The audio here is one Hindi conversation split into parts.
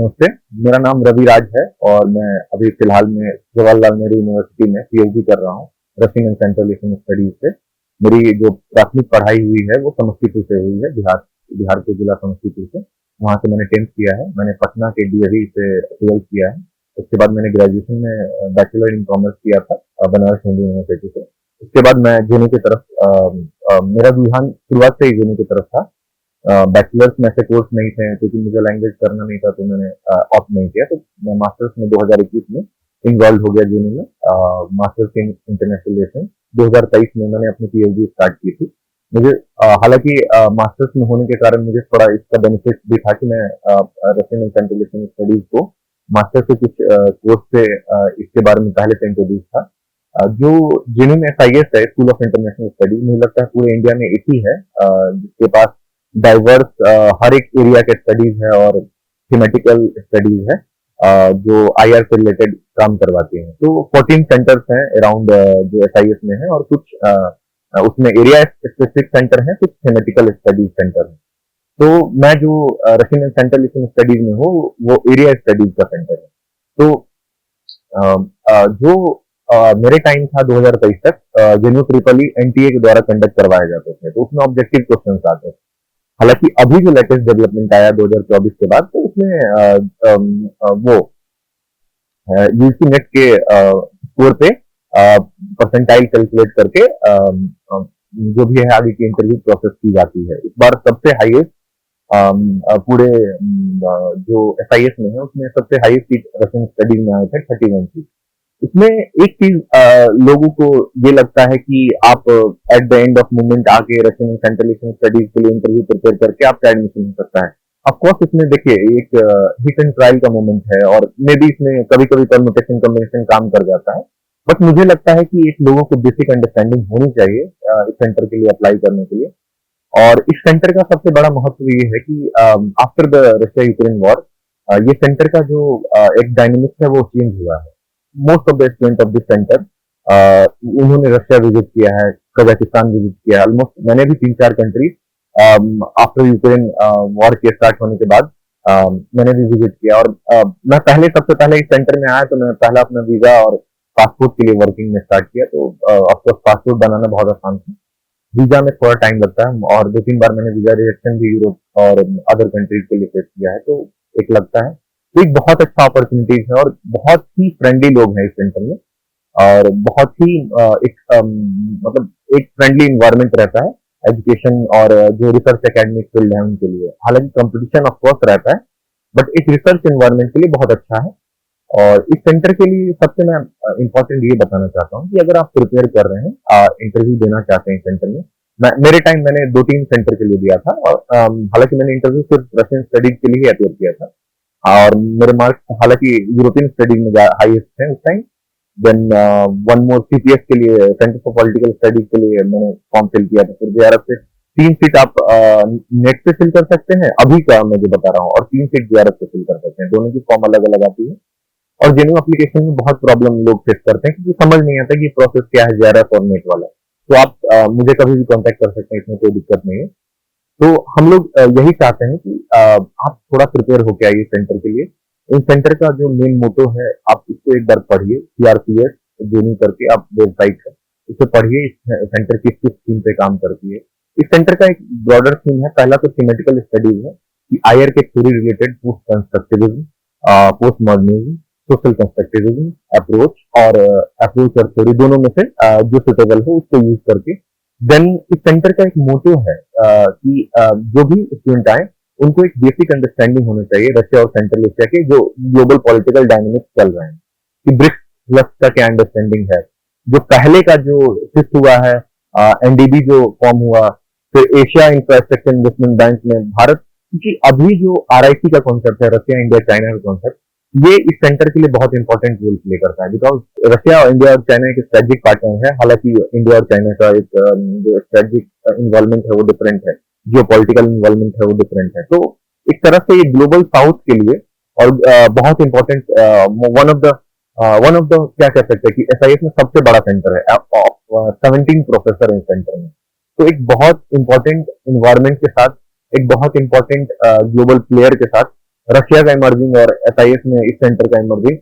नमस्ते, मेरा नाम रवि राज है और मैं अभी फिलहाल में जवाहरलाल नेहरू यूनिवर्सिटी में पीएचडी कर रहा हूँ Russian and central Asian studies से। मेरी जो प्राथमिक पढ़ाई हुई है वो समस्तीपुर से हुई है, बिहार बिहार के जिला समस्तीपुर से। वहाँ से मैंने 10th किया है। मैंने पटना के डीएवी से 12th किया है। उसके बाद मैंने ग्रेजुएशन में बैचलर इन कॉमर्स किया था बनारस हिंदू यूनिवर्सिटी से। उसके बाद मैं जेनू की तरफ मेरा रुझान शुरुआत से ही जेनू की तरफ था। बैचलर्स में ऐसे कोर्स नहीं थे क्योंकि मुझे लैंग्वेज करना नहीं था, तो मैंने ऑप्ट नहीं किया। तो मैं मास्टर्स में 2021 में इन्वॉल्व हो गया जेनू में, मास्टर्स इन इंटरनेशनल रिलेशन। 2023 में मैंने अपनी पीएचडी स्टार्ट की थी। मुझे हालांकि मास्टर्स में होने के कारण मुझे थोड़ा इसका बेनिफिट भी था कि मैं Russian and central Asian studies को मास्टर्स के कुछ कोर्स से इसके बारे में पहले से इंट्रोड्यूस था। जो जेनू में एसआईएस है, स्कूल ऑफ इंटरनेशनल स्टडीज, मुझे लगता है पूरे इंडिया में एक ही है जिसके पास डाइवर्स हर एक एरिया के स्टडीज है और थीमेटिकल स्टडीज है जो आईआर से रिलेटेड काम करवाती हैं। तो 14 सेंटर्स हैं अराउंड जो एसआईएस में है, और कुछ उसमें एरिया स्पेसिफिक सेंटर है, कुछ थीमेटिकल स्टडीज सेंटर है। तो मैं जो Russian and central Asian studies में हूँ वो एरिया स्टडीज का सेंटर है। तो जो मेरे टाइम था 2023 तक जेनू ट्रिपल ई एनटीए के द्वारा कंडक्ट करवाए जाते थे, तो उसमें ऑब्जेक्टिव क्वेश्चन आते थे। हालांकि अभी जो लेटेस्ट डेवलपमेंट आया 2024 के बाद, तो उसमें वो यूजी नेट के स्कोर पे परसेंटाइल कैलकुलेट करके जो भी है आगे की इंटरव्यू प्रोसेस की जाती है। इस बार सबसे हाईएस्ट पूरे जो एसआईएस में है उसमें सबसे हाईएस्ट सीट रशियन स्टडीज में आए थे, 31 सीट। इसमें एक चीज लोगों को ये लगता है कि आप eight the end of movement आके रशियन सेंट्रल एशियन स्टडीज के लिए इंटरव्यू प्रिपेयर करके आपका एडमिशन हो सकता है। ऑफकोर्स इसमें देखिए एक हिट एंड ट्रायल का मोमेंट है, और मे बी इसमें कभी कभी परमुटेशन कॉम्बिनेशन काम कर जाता है। बट मुझे लगता है कि एक लोगों को बेसिक अंडरस्टैंडिंग होनी चाहिए इस सेंटर के लिए अप्लाई करने के लिए। और इस सेंटर का सबसे बड़ा महत्व ये है कि after the Russia Ukraine war ये सेंटर का जो एक डायनेमिक्स है वो चेंज हुआ है। Most of the student of this centre उन्होंने रशिया विजिट किया है, कजाकिस्तान विजिट किया है। ऑलमोस्ट मैंने भी 3-4 कंट्रीज आफ्टर यूक्रेन वॉर के स्टार्ट होने के बाद मैंने भी विजिट किया। और मैं सबसे पहले इस सेंटर में आया तो मैं पहला अपना वीजा और पासपोर्ट के लिए वर्किंग में स्टार्ट किया। तो ऑफकोर्स पासपोर्ट बनाना बहुत आसान था, वीजा में थोड़ा टाइम लगता है, और 2-3 बार मैंने वीजा रिजेक्शन भी यूरोप और अदर कंट्रीज के लिए फेस किया है। तो एक लगता है तो एक बहुत अच्छा अपॉर्चुनिटीज है, और बहुत ही फ्रेंडली लोग हैं इस सेंटर में, और बहुत ही मतलब एक फ्रेंडली इन्वायरमेंट रहता है एजुकेशन और जो रिसर्च एकेडमिक फील्ड है उनके लिए। हालांकि कंपटीशन ऑफ कोर्स रहता है, बट एक रिसर्च इन्वायरमेंट के लिए बहुत अच्छा है। और इस सेंटर के लिए सबसे मैं इम्पोर्टेंट ये बताना चाहता हूँ कि अगर आप प्रिपेयर कर रहे हैं, इंटरव्यू देना चाहते हैं इस सेंटर में, मेरे टाइम मैंने 2-3 सेंटर के लिए दिया था, और हालांकि मैंने इंटरव्यू सिर्फ रशियन स्टडीज के लिए ही अपेयर किया था, और मेरे मार्क्स हालांकि यूरोपियन स्टडीज में हाईएस्ट थे उस time. Then one more CPS के लिए, सेंटर फॉर पॉलिटिकल स्टडीज के लिए मैंने फॉर्म फिल किया था। फिर जेआरएफ से 3 सीट आप नेट से फिल कर सकते हैं, अभी का मैं जो बता रहा हूँ, और 3 सीट जेआरएफ से फिल कर सकते हैं। दोनों की फॉर्म अलग अलग आती है। और जेन्यू एप्लीकेशन में बहुत प्रॉब्लम लोग फेस करते हैं क्योंकि समझ नहीं आता कि प्रोसेस क्या है जेआरएफ और नेट वाला। तो आप मुझे कभी भी कांटेक्ट कर सकते हैं, इसमें कोई दिक्कत नहीं है। तो हम लोग यही चाहते हैं कि आप थोड़ा प्रिपेयर होके आइए सेंटर के लिए। इन सेंटर का जो मेन मोटो है, आप इसको एक बार पढ़िए, सीआरपीएस जेन्यू करके आप वेबसाइट है, इसे पढ़िए। इस सेंटर किस किस थीम पे काम करती है। इस सेंटर का एक ब्रॉडर थीम है। पहला तो थीमेटिकल स्टडीज है कि आईआर के theory related post constructivism, post modernism, social constructivism approach, और अप्रोच और थ्योरी दोनों में से जो सुटेबल हो उसको यूज करके। देन इस सेंटर का एक मोटिव है कि जो भी स्टूडेंट आए उनको एक बेसिक अंडरस्टैंडिंग होना चाहिए रशिया और सेंट्रल एशिया के जो ग्लोबल पॉलिटिकल डायनेमिक्स चल रहे हैं, कि ब्रिक्स प्लस का क्या अंडरस्टैंडिंग है, जो पहले का जो शिफ्ट हुआ है, एनडीबी जो फॉर्म हुआ, फिर एशिया इंफ्रास्ट्रक्चर इन्वेस्टमेंट बैंक में भारत, क्योंकि अभी जो आरआईसी का कॉन्सेप्ट है, रशिया इंडिया चाइना का कॉन्सेप्ट, ये इस सेंटर के लिए बहुत इंपॉर्टेंट रोल प्ले करता है। बिकॉज रशिया और इंडिया और चाइना एक स्ट्रेटेजिक पार्टनर है। हालांकि इंडिया और चाइना का एक जो स्ट्रेटेजिक इन्वॉल्वमेंट है वो डिफरेंट है, जो पॉलिटिकल इन्वॉल्वमेंट है वो डिफरेंट है। तो एक तरह से ये ग्लोबल साउथ के लिए और बहुत इंपॉर्टेंट वन ऑफ द क्या कह सकते हैं कि एसआईएस में सबसे बड़ा सेंटर है। 17 प्रोफेसर है इस सेंटर में। तो एक बहुत इंपॉर्टेंट इन्वायरमेंट के साथ, एक बहुत इंपॉर्टेंट ग्लोबल प्लेयर के साथ रशिया का इमर्जिंग और SIS में इस सेंटर का इमर्जिंग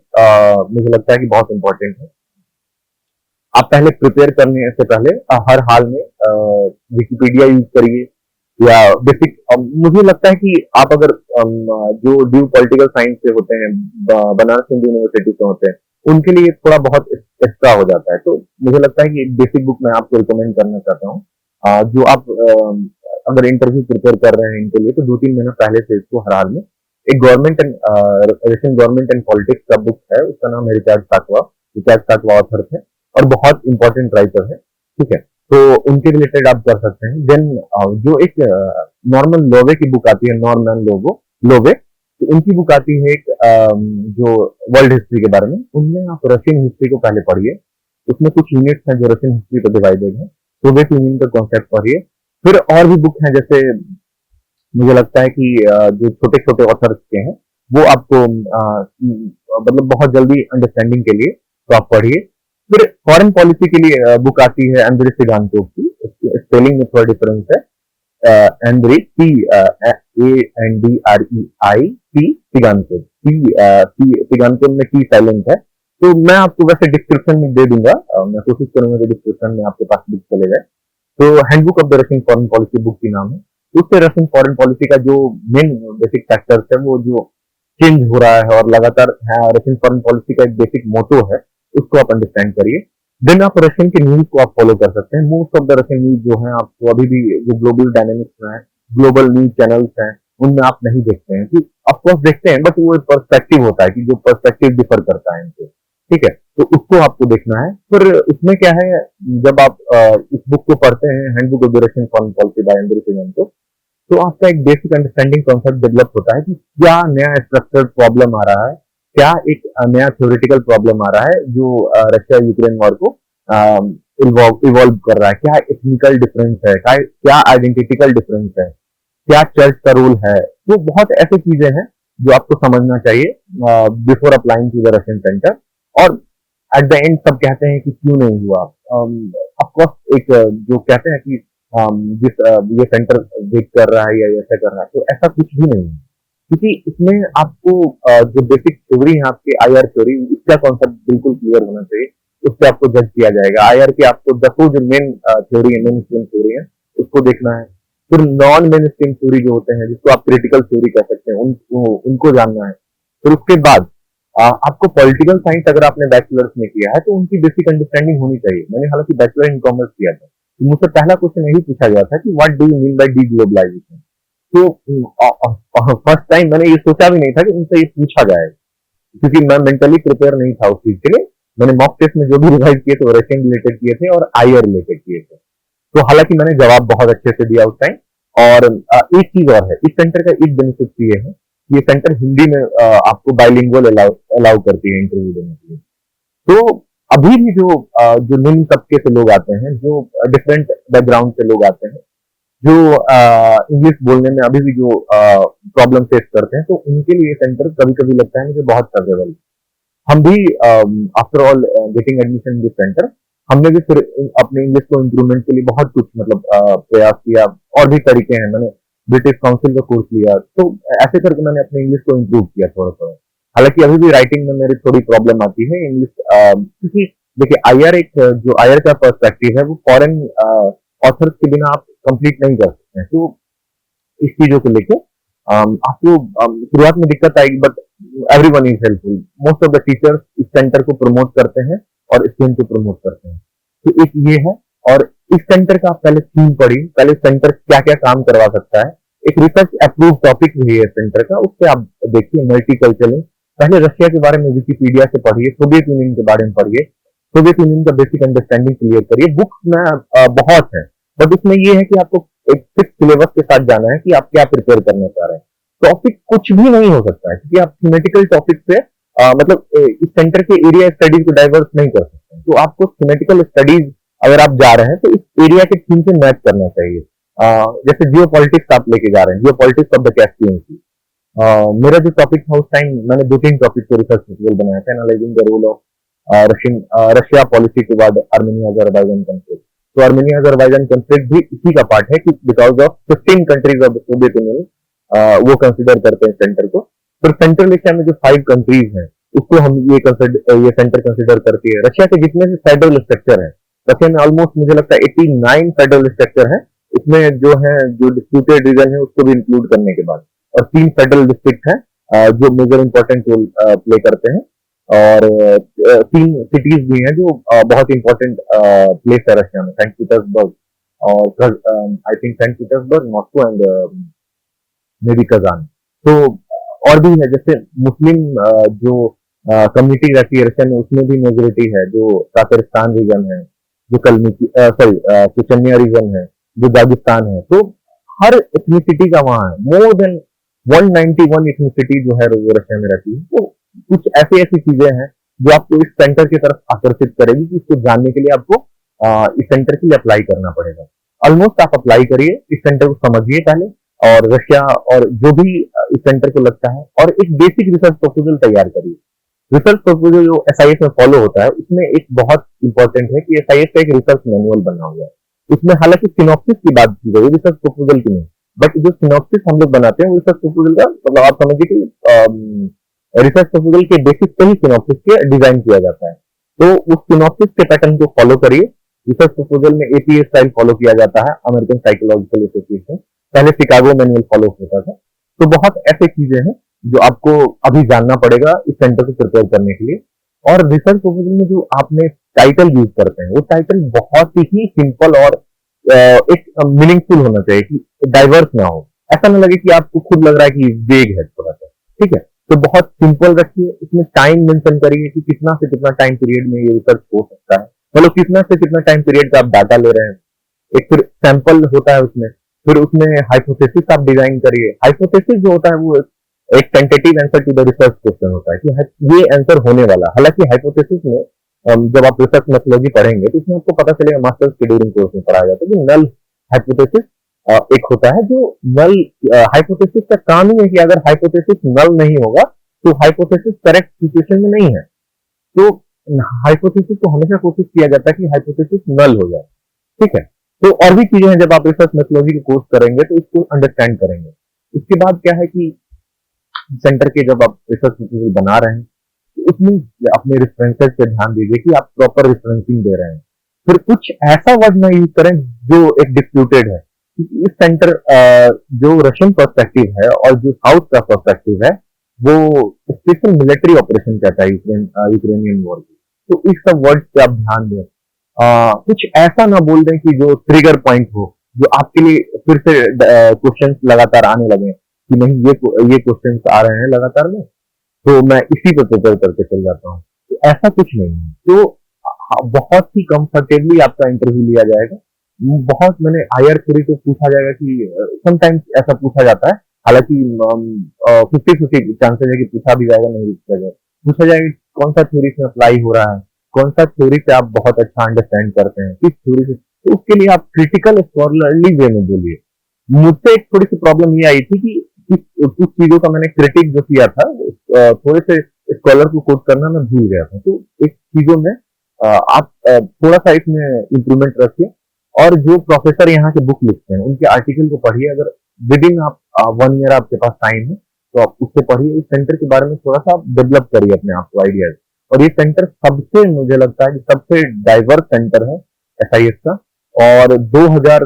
मुझे लगता है कि बहुत इंपॉर्टेंट है। आप पहले प्रिपेयर करने से पहले हर हाल में विकिपीडिया यूज करिए या बेसिक। मुझे लगता है कि आप अगर जो ड्यू पॉलिटिकल साइंस से होते हैं, बनारस हिंदू यूनिवर्सिटी से होते हैं, उनके लिए थोड़ा बहुत एक्स्ट्रा हो जाता है। तो मुझे लगता है कि एक बेसिक बुक मैं आपको रिकमेंड करना चाहता हूँ। जो आप अगर इंटरव्यू प्रिपेयर कर रहे हैं इनके लिए, तो 2-3 महीना पहले से इसको हर हाल में एक government and Russian government and politics का बुक है, उसका नाम है रिचार्ड साकवा ऑथर है और बहुत इंपॉर्टेंट राइटर है। ठीक है, तो उनके रिलेटेड आप कर सकते हैं। देन जो एक नॉर्मल लोवे की बुक आती है, नॉर्मन लोवे, तो उनकी बुक आती है एक जो वर्ल्ड हिस्ट्री के बारे में, उनमें आप रशियन हिस्ट्री को पहले पढ़िए। उसमें कुछ यूनिट्स हैं जो रशियन हिस्ट्री पर डिवाइडेड है, सोवियत यूनियन का कॉन्सेप्ट पढ़िए। फिर और भी बुक हैं, जैसे मुझे लगता है कि जो छोटे छोटे ऑथर्स के हैं वो आपको मतलब बहुत जल्दी अंडरस्टैंडिंग के लिए तो आप पढ़िए। फिर फॉरेन पॉलिसी के लिए बुक आती है एंड्रे सिगांतो की, स्पेलिंग में थोड़ा डिफरेंस है। एंड्रे ANDREI सिगांतो, सिगांतो में टी साइलेंट है। तो मैं आपको वैसे डिस्क्रिप्शन में दे दूंगा, मैं कोशिश करूंगा कि डिस्क्रिप्शन में आपके पास बुक चले जाए। तो handbook of the Russian foreign policy book की नाम है। उससे रशियन फॉरेन पॉलिसी का जो मेन बेसिक फैक्टर्स है वो जो चेंज हो रहा है और लगातार रशियन फॉरेन पॉलिसी का एक बेसिक मोटो है, उसको आप अंडरस्टैंड करिए। देन आप रशियन के न्यूज को आप फॉलो कर सकते हैं। Most of the Russian news जो है आपको अभी भी जो ग्लोबल डायनेमिक्स में है, ग्लोबल न्यूज चैनल्स हैं, उनमें आप नहीं देखते हैं कि ऑफकोर्स देखते हैं, बट वो एक पर्सपेक्टिव होता है कि जो पर्सपेक्टिव डिफर करता है इनसे। ठीक है, तो उसको आपको देखना है। फिर उसमें क्या है, जब आप इस बुक को पढ़ते हैं, handbook of the Russian foreign policy by Andrei Tsygankov, तो आपका एक बेसिक अंडरस्टैंडिंग कॉन्सेप्ट डेवलप होता है कि क्या नया स्ट्रक्चर प्रॉब्लम आ रहा है, क्या एक नया थ्योरेटिकल प्रॉब्लम आ रहा है जो रशिया यूक्रेन वॉर को इवॉल्व कर रहा है, क्या एथनिकल डिफरेंस है, क्या आइडेंटिटिकल डिफरेंस है, क्या चर्च का रोल है। तो बहुत ऐसी चीजें हैं जो आपको समझना चाहिए before applying to the Russian centre. और एट द एंड सब कहते हैं कि क्यों नहीं हुआ। ऑफकोर्स एक जो कहते हैं कि ये सेंटर वेट कर रहा है या ऐसा कर रहा है, तो ऐसा कुछ भी नहीं है, क्योंकि इसमें आपको जो बेसिक थ्योरी है आपके IR थ्योरी, इसका कॉन्सेप्ट बिल्कुल क्लियर होना चाहिए। उससे आपको जज किया जाएगा। IR के आपको 10 जो मेन थ्योरी है, मेन स्ट्रीम थ्योरी है, उसको देखना है। फिर नॉन मेन स्ट्रीम थ्योरी जो होते हैं, जिसको आप क्रिटिकल थ्योरी कह सकते हैं, उनको जानना है। फिर उसके बाद आपको पॉलिटिकल साइंस अगर आपने बैचलर्स में किया है, तो उनकी बेसिक अंडरस्टैंडिंग होनी चाहिए। मैंने हालांकि बैचलर इन कॉमर्स किया था, तो मुझसे पहला क्वेश्चन यही पूछा गया था कि what do you mean by deglobalization. तो फर्स्ट टाइम मैंने ये सोचा भी नहीं था कि उनसे ये पूछा जाएगा, क्योंकि मैं मेंटली प्रिपेयर नहीं था उस चीज के लिए। मैंने मॉक टेस्ट में जो भी रिवाइज किए थे वो रशियन रिलेटेड किए थे और IR रिलेटेड किए थे। तो हालांकि मैंने जवाब बहुत अच्छे से दिया उस टाइम। और एक चीज और है, इस सेंटर का एक बेनिफिट ये है, ये सेंटर हिंदी में आपको बाइलिंगुअल अलाउ करती है इंटरव्यू देने के लिए। तो अभी भी जो निम्न तबके से लोग आते हैं, जो डिफरेंट बैकग्राउंड से लोग आते हैं, जो इंग्लिश बोलने में अभी भी जो प्रॉब्लम फेस करते हैं, तो उनके लिए सेंटर कभी कभी लगता है मुझे बहुत फेवरेबल। हम भी after all getting admission in this centre, हमने भी फिर अपने इंग्लिश को इम्प्रूवमेंट के लिए बहुत कुछ मतलब प्रयास किया। और भी तरीके हैं, मैंने ब्रिटिश काउंसिल का कोर्स लिया, तो ऐसे करके मैंने अपने इंग्लिश को इम्प्रूव किया थोड़ा थोड़ा। हालांकि अभी भी राइटिंग में मेरी थोड़ी प्रॉब्लम आती है इंग्लिश, क्योंकि देखिए IR एक जो IR का पर्सपेक्टिव है वो फॉरेन ऑथर्स के बिना आप कंप्लीट नहीं कर सकते हैं। तो इस चीजों को लेके आपको शुरुआत में दिक्कत आएगी, but everyone is helpful. Most of the teachers इस सेंटर को प्रमोट करते हैं और स्टूडेंट को प्रमोट करते हैं। तो एक ये है। और इस सेंटर का आप पहले थीम पढ़िए, पहले सेंटर क्या क्या काम करवा सकता है। एक रिसर्च अप्रूव टॉपिक भी है सेंटर का, उससे आप देखिए मल्टीकल्चरल। पहले रशिया के बारे में विकिपीडिया से पढ़िए, सोवियत यूनियन के बारे में पढ़िए, सोवियत यूनियन का बेसिक अंडरस्टैंडिंग क्लियर करिए। बुक्स में बहुत है, बट उसमें ये है कि आपको एक फिक्स सिलेबस के साथ जाना है कि आप क्या प्रिपेयर करना चाह रहे हैं। टॉपिक कुछ भी नहीं हो सकता है, क्योंकि आप थीमेटिकल टॉपिक से मतलब इस सेंटर के एरिया स्टडीज को डाइवर्स नहीं कर सकते। तो आपको थीमेटिकल स्टडीज अगर आप जा रहे हैं तो इस एरिया के थीम से मैच करना चाहिए। जैसे जियो पॉलिटिक्स आप लेके जा रहे हैं, geopolitics of the Caspian Sea. मेरा जो टॉपिक था उस टाइम, मैंने 2-3 टॉपिक को रिसर्च मटेरियल बनाया था, analysing the role of Russia policy toward Armenia Azerbaijan conflict. तो आर्मेनिया अजरबैजान कंफ्लिक्ट भी इसी का पार्ट है कि because of 15 countries of the Soviet Union वो कंसिडर करते हैं सेंटर को। फिर सेंट्रल एशिया में जो 5 कंट्रीज हैं उसको हम ये सेंटर कंसिडर करती है। रशिया के जितने भी फेडरल स्ट्रक्चर है, रशिया में ऑलमोस्ट मुझे लगता है 89 फेडरल स्ट्रक्चर है, इसमें जो है जो डिस्प्यूटेड रीजन है उसको भी इंक्लूड करने के बाद, और 3 फेडरल डिस्ट्रिक्ट है जो मेजर इंपॉर्टेंट रोल प्ले करते हैं, और 3 सिटीज भी हैं जो बहुत इंपॉर्टेंट प्लेस है रशिया में, सेंट पीटर्सबर्ग और I think Saint Petersburg, Moscow and maybe Kazan. तो और भी है, जैसे मुस्लिम जो कम्युनिटी रहती है रशिया में उसमें भी मेजोरिटी है, जो तातरिस्तान रीजन है, जो कलमिकी सॉरी चुचन्या रीजन है, जो दागिस्तान है। तो हर एथनिसिटी का वहाँ है, मोर देन 191 एथनिसिटी जो है वो रशिया में रहती है। तो कुछ ऐसी ऐसी चीजें हैं जो आपको इस सेंटर की तरफ आकर्षित करेगी कि इसको जानने के लिए आपको इस सेंटर के लिए अप्लाई करना पड़ेगा। ऑलमोस्ट आप अप्लाई करिए, इस सेंटर को समझिए पहले, और रशिया और जो भी इस सेंटर को लगता है, और एक बेसिक रिसर्च प्रपोजल तैयार करिए। रिसर्च प्रपोजल जो एसआईएस में फॉलो होता है उसमें एक बहुत इंपॉर्टेंट है कि एसआईएस का एक रिसर्च मैनुअल बना हुआ है। उसमें हालांकि सिनॉप्सिस की बात की गई, रिसर्च प्रपोजल की नहीं, बट जो सिनॉप्सिस हम लोग बनाते हैं वो रिसर्च प्रपोजल का मतलब आप समझिए कि रिसर्च प्रपोजल के बेसिस पे ही सिनॉप्सिस के डिजाइन किया जाता है। तो उस सिनॉप्सिस के पैटर्न को फॉलो करिए। रिसर्च प्रपोजल में एपीए स्टाइल फॉलो किया जाता है, अमेरिकन साइकोलॉजिकल एसोसिएशन, पहले शिकागो मैनुअल फॉलो होता था। तो बहुत ऐसे चीजें हैं जो आपको अभी जानना पड़ेगा इस सेंटर को प्रिपेयर करने के लिए। और रिसर्च प्रपोजल में जो आपने टाइटल यूज करते हैं वो टाइटल बहुत ही सिंपल और एक मीनिंगफुल होना चाहिए, कि डाइवर्स ना हो, ऐसा ना लगे कि आपको खुद लग रहा है कि वेग है थोड़ा सा। ठीक है, तो बहुत सिंपल रखिए, इसमें टाइम मेंशन करिए कि कितना से कितना टाइम पीरियड में ये रिसर्च हो सकता है, मतलब कितना से कितना टाइम पीरियड का आप डाटा ले रहे हैं। एक फिर सैंपल होता है उसमें, फिर उसमें हाइपोथेसिस आप डिजाइन करिए। हाइपोथेसिस जो होता है वो एक tentative answer to the research question होता है कि ये आंसर होने वाला। हालांकि हाइपोथेसिस में जब आप रिसर्च मेथोलॉजी पढ़ेंगे तो इसमें आपको पता चलेगा, मास्टर्स के ड्यूरिंग कोर्स में पढ़ाया जाता है कि नल हाइपोथेसिस एक होता है। जो नल हाइपोथेसिस का काम ही है कि अगर हाइपोथेसिस नल नहीं होगा तो हाइपोथेसिस करेक्ट सिचुएशन में नहीं है। तो हाइपोथेसिस को हमेशा कोशिश किया जाता है कि हाइपोथेसिस नल हो जाए। ठीक है, तो और भी चीजें हैं, जब आप रिसर्च मेथोलॉजी का कोर्स करेंगे तो इसको अंडरस्टैंड करेंगे। उसके बाद क्या है कि सेंटर के जब आप रिसर्च मेथोलॉजी बना रहे हैं तो उसमें अपने रेफरेंसेस पे ध्यान दीजिए कि आप प्रॉपर रेफरेंसिंग दे रहे हैं। फिर कुछ ऐसा वर्ड ना यूज करें जो एक डिस्प्यूटेड है, क्योंकि इस सेंटर जो रशियन पर्सपेक्टिव है और जो साउथ का पर्सपेक्टिव है वो स्पेशल मिलिट्री ऑपरेशन कहता है यूक्रेनियन वॉर की। तो इस सब वर्ड पे आप ध्यान दें। कुछ ऐसा ना बोल दें कि जो ट्रिगर पॉइंट हो, जो आपके लिए फिर से क्वेश्चन लगातार आने लगे कि नहीं ये क्वेश्चन आ रहे हैं लगातार में, तो मैं इसी पे प्रिपेयर करके चल जाता हूँ। तो ऐसा कुछ नहीं है। तो बहुत ही कंफर्टेबली आपका इंटरव्यू लिया जाएगा। बहुत मैंने हायर थ्योरी तो पूछा जाएगा कि समटाइम्स ऐसा पूछा जाता है, हालांकि 50-50 चांसेस है कि पूछा भी जाएगा, नहीं पूछा जाएगा। पूछा जाएगा कौन सा थ्योरी से अप्लाई हो रहा है, कौन सा थ्योरी से आप बहुत अच्छा अंडरस्टैंड करते हैं, किस थ्योरी से। तो उसके लिए आप क्रिटिकल स्कॉलरली वे में बोलिए। मुझसे एक थोड़ी सी प्रॉब्लम ये आई थी कि कुछ चीजों का मैंने क्रिटिक जो किया था, थोड़े से स्कॉलर को कोट करना मैं भूल गया था। तो एक चीजों में आप थोड़ा सा इसमें इम्प्रूवमेंट रखिए, और जो प्रोफेसर यहाँ के बुक लिखते हैं उनके आर्टिकल को पढ़िए। अगर विद इन आप 1 ईयर आपके पास टाइम है तो आप उससे पढ़िए। इस सेंटर के बारे में थोड़ा सा आप डेवलप करिए अपने आप को आइडियाज। और ये सेंटर सबसे, मुझे लगता है कि सबसे डाइवर्स सेंटर है एसआईएस का। और 2000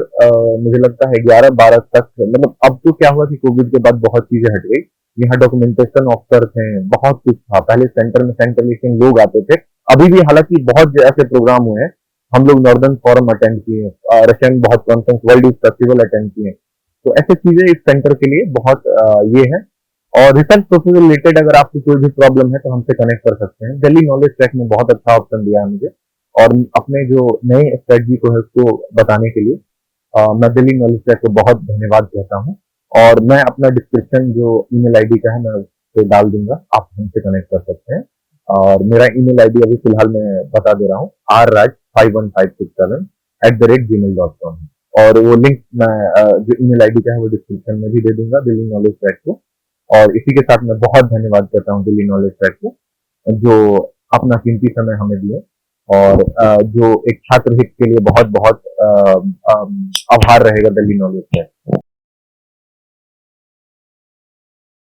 मुझे लगता है 11-12 तक, मतलब अब तो क्या हुआ कि कोविड के बाद बहुत चीजें हट गई। यहाँ डॉक्यूमेंटेशन ऑफिसर थे, बहुत कुछ था। पहले सेंटर में सेंट्रल एशियन लोग आते थे, अभी भी हालांकि बहुत ऐसे प्रोग्राम हुए हैं। हम लोग नॉर्दर्न फोरम अटेंड किए, रशिया में बहुत conference, world youth festival attend किए। तो ऐसे चीजें इस सेंटर के लिए बहुत ये है। और रिसर्च प्रोसेस रिलेटेड अगर आपको कोई भी प्रॉब्लम है तो हमसे कनेक्ट कर सकते हैं। दिल्ली नॉलेज ट्रैक में बहुत अच्छा ऑप्शन दिया है मुझे, और अपने जो नए स्ट्रेटजी को है उसको बताने के लिए मैं दिल्ली नॉलेज ट्रैक को बहुत धन्यवाद कहता हूँ। और मैं अपना डिस्क्रिप्शन जो ईमेल आईडी का है मैं उस पे डाल दूंगा, आप हमसे कनेक्ट कर सकते हैं। और मेरा ईमेल आईडी अभी फिलहाल मैं बता दे रहा हूँ, rraj51567@gmail.com। और वो लिंक मैं जो ईमेल आईडी का है वो डिस्क्रिप्शन में भी दे दूंगा, दिल्ली नॉलेज ट्रैक को। और इसी के साथ मैं बहुत धन्यवाद करता हूँ दिल्ली नॉलेज ट्रैक को, जो अपना कीमती समय हमें दिए, और जो एक छात्र हित के लिए बहुत बहुत आभार रहेगा दिल्ली नॉलेज ट्रैक।